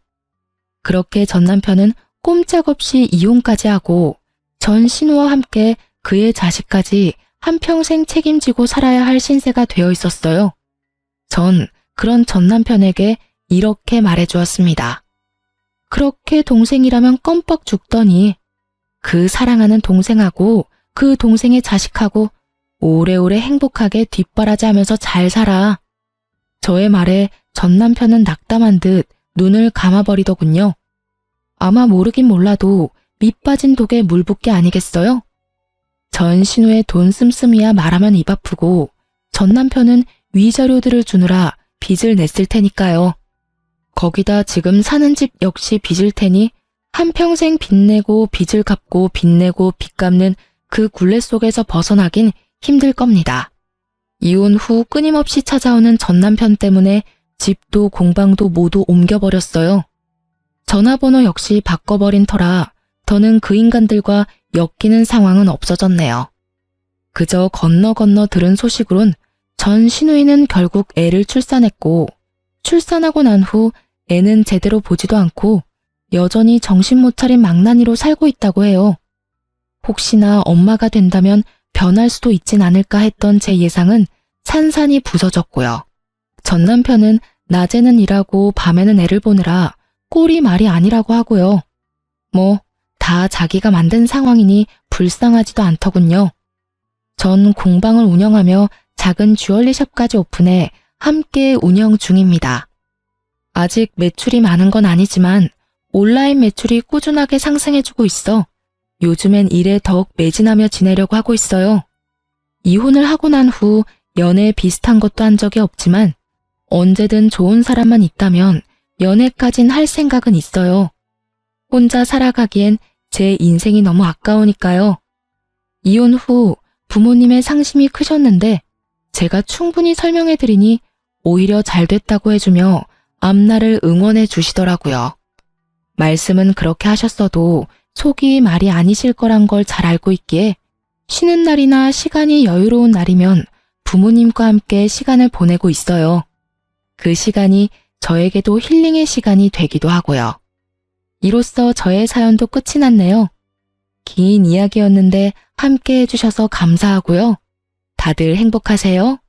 그렇게 전 남편은 꼼짝없이 이혼까지 하고 전 신우와 함께 그의 자식까지 한평생 책임지고 살아야 할 신세가 되어 있었어요. 전 그런 전 남편에게 이렇게 말해주었습니다. 그렇게 동생이라면 껌뻑 죽더니 그 사랑하는 동생하고 그 동생의 자식하고 오래오래 행복하게 뒷바라지하면서 잘 살아. 저의 말에 전 남편은 낙담한 듯 눈을 감아버리더군요. 아마 모르긴 몰라도 밑 빠진 독에 물 붓기 아니겠어요? 전 신우의 돈 씀씀이야 말하면 입 아프고 전 남편은 위자료들을 주느라 빚을 냈을 테니까요. 거기다 지금 사는 집 역시 빚일 테니 한평생 빚내고 빚을 갚고 빚내고 빚 갚는 그 굴레 속에서 벗어나긴 힘들 겁니다. 이혼 후 끊임없이 찾아오는 전남편 때문에 집도 공방도 모두 옮겨버렸어요. 전화번호 역시 바꿔버린 터라 더는 그 인간들과 엮이는 상황은 없어졌네요. 그저 건너 들은 소식으론 전 시누이는 결국 애를 출산했고, 출산하고 난 후 애는 제대로 보지도 않고 여전히 정신 못 차린 망나니로 살고 있다고 해요. 혹시나 엄마가 된다면 변할 수도 있진 않을까 했던 제 예상은 산산이 부서졌고요. 전 남편은 낮에는 일하고 밤에는 애를 보느라 꼴이 말이 아니라고 하고요. 뭐 다 자기가 만든 상황이니 불쌍하지도 않더군요. 전 공방을 운영하며 작은 주얼리숍까지 오픈해 함께 운영 중입니다. 아직 매출이 많은 건 아니지만 온라인 매출이 꾸준하게 상승해주고 있어 요즘엔 일에 더욱 매진하며 지내려고 하고 있어요. 이혼을 하고 난 후 연애 비슷한 것도 한 적이 없지만 언제든 좋은 사람만 있다면 연애까진 할 생각은 있어요. 혼자 살아가기엔 제 인생이 너무 아까우니까요. 이혼 후 부모님의 상심이 크셨는데 제가 충분히 설명해드리니 오히려 잘 됐다고 해주며 앞날을 응원해 주시더라고요. 말씀은 그렇게 하셨어도 속이 말이 아니실 거란 걸 잘 알고 있기에 쉬는 날이나 시간이 여유로운 날이면 부모님과 함께 시간을 보내고 있어요. 그 시간이 저에게도 힐링의 시간이 되기도 하고요. 이로써 저의 사연도 끝이 났네요. 긴 이야기였는데 함께 해주셔서 감사하고요. 다들 행복하세요.